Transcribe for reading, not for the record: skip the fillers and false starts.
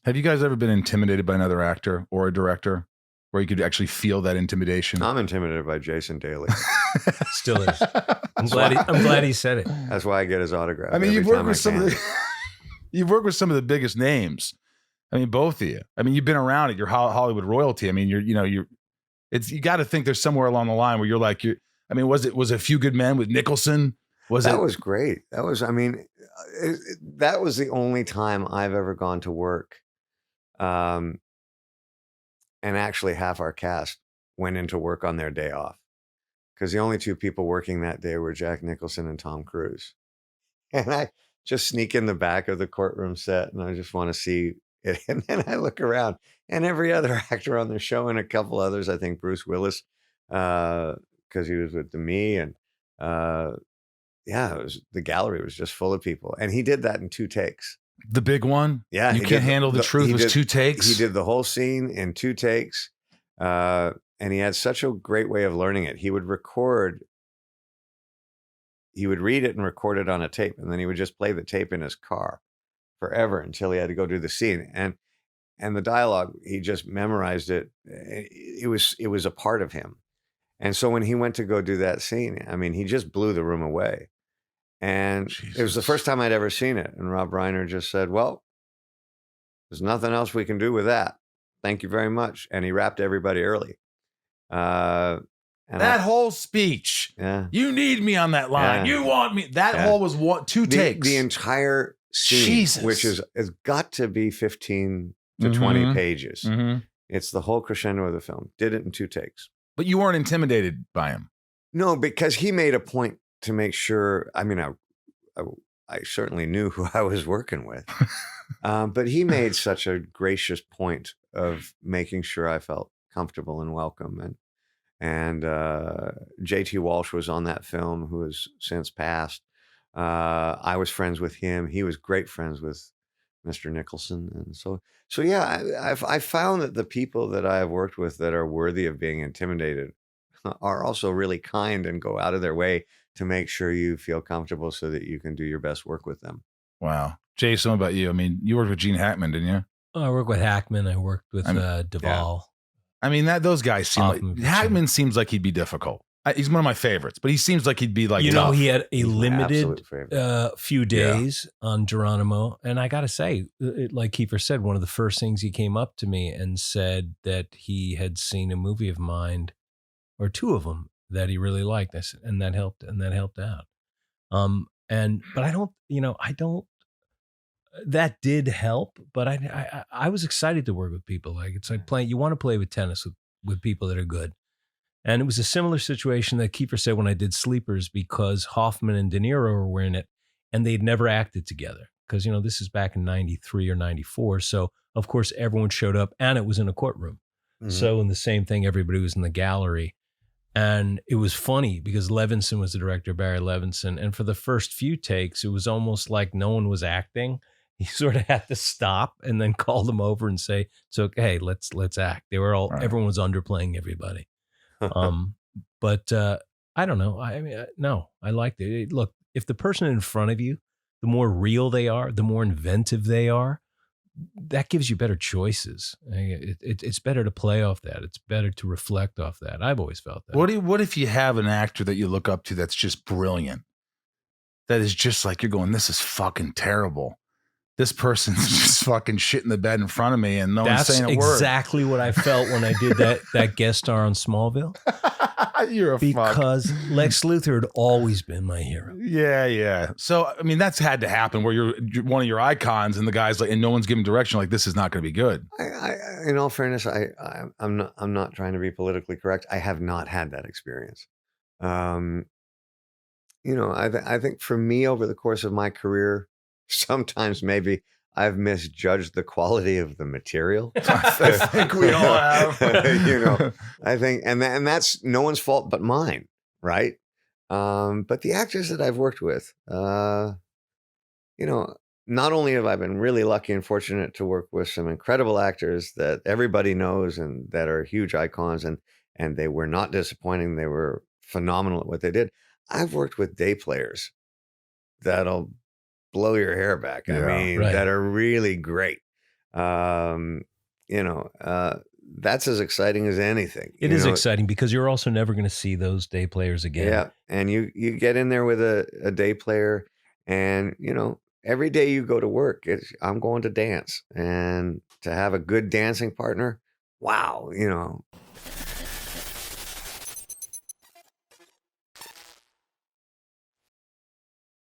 Have you guys ever been intimidated by another actor or a director where you could actually feel that intimidation? I'm intimidated by Jason Daly. Still is. I'm glad he said it. That's why I get his autograph. I mean, you've worked with you've worked with some of the biggest names. I mean, both of you. I mean, you've been around it. You're Hollywood royalty. I mean, you got to think there's somewhere along the line where you're like, was it A Few Good Men with Nicholson? That was great. That was the only time I've ever gone to work. And actually half our cast went into work on their day off because the only two people working that day were Jack Nicholson and Tom Cruise. And I just sneak in the back of the courtroom set and I just want to see it. And then I look around and every other actor on the show and a couple others, I think Bruce Willis, because he was with me and the gallery was just full of people. And he did that in 2 takes. The big one? Yeah. You can't handle the truth. It was 2 takes? He did the whole scene in 2 takes. And he had such a great way of learning it. He would read it and record it on a tape. And then he would just play the tape in his car forever until he had to go do the scene. And the dialogue, he just memorized it. It was a part of him. And so when he went to go do that scene, I mean, he just blew the room away. And Jesus. It was the first time I'd ever seen it. And Rob Reiner just said, well, there's nothing else we can do with that. Thank you very much. And he wrapped everybody early. That whole speech. Yeah. You need me on that line. Yeah. You want me. That whole was 2 takes. The entire scene, Jesus. Which has got to be 15 to 20 pages. Mm-hmm. It's the whole crescendo of the film. Did it in 2 takes. But you weren't intimidated by him. No, because he made a point to make sure. I mean, I certainly knew who I was working with, but he made such a gracious point of making sure I felt comfortable and welcome. And J.T. Walsh was on that film, who has since passed. I was friends with him. He was great friends with Mr. Nicholson, and so yeah, I found that the people that I have worked with that are worthy of being intimidated are also really kind and go out of their way to make sure you feel comfortable so that you can do your best work with them. Wow. Jason, what about you? I mean, you worked with Gene Hackman, didn't you? I worked with Hackman. I worked with Duvall. Yeah. I mean, those guys seem Hackman seems like he'd be difficult. He's one of my favorites, but he seems like he'd be like, tough. He had a limited few days on Geronimo. And I got to say, like Kiefer said, one of the first things he came up to me and said that he had seen a movie of mine or 2 of them that he really liked. I said, and that helped out. But I don't, that did help, but I was excited to work with people. Like it's like you want to play with tennis with people that are good. And it was a similar situation that Kiefer said when I did Sleepers, because Hoffman and De Niro were in it and they'd never acted together. Because, this is back in 93 or 94. So, of course, everyone showed up and it was in a courtroom. Mm-hmm. So, in the same thing, everybody was in the gallery. And it was funny because Levinson was the director, Barry Levinson. And for the first few takes, it was almost like no one was acting. He sort of had to stop and then call them over and say, it's okay, let's act. They were everyone was underplaying everybody. But I don't know. I mean, no, I liked it. Look, if the person in front of you, the more real they are, the more inventive they are, that gives you better choices. It's better to play off that. It's better to reflect off that. I've always felt that. What if you have an actor that you look up to that's just brilliant? That is just like you're going, this is fucking terrible. This person's just fucking shit in the bed in front of me and no one's saying a word. That's exactly what I felt when I did that guest star on Smallville. You're a fuck. Because Lex Luthor had always been my hero. Yeah. So, I mean, that's had to happen where you're one of your icons and the guy's like, and no one's giving direction, like, this is not going to be good. In all fairness, I'm not trying to be politically correct. I have not had that experience. I think for me over the course of my career, sometimes maybe I've misjudged the quality of the material. I think we all have. I think, and that's no one's fault but mine, right? But the actors that I've worked with, not only have I been really lucky and fortunate to work with some incredible actors that everybody knows and that are huge icons, and they were not disappointing. They were phenomenal at what they did. I've worked with day players that'll blow your hair back. That are really great. You know, that's as exciting as anything. It is exciting because you're also never going to see those day players again. Yeah, and you get in there with a day player, and you know, every day you go to work, I'm going to dance, and to have a good dancing partner, wow, you know,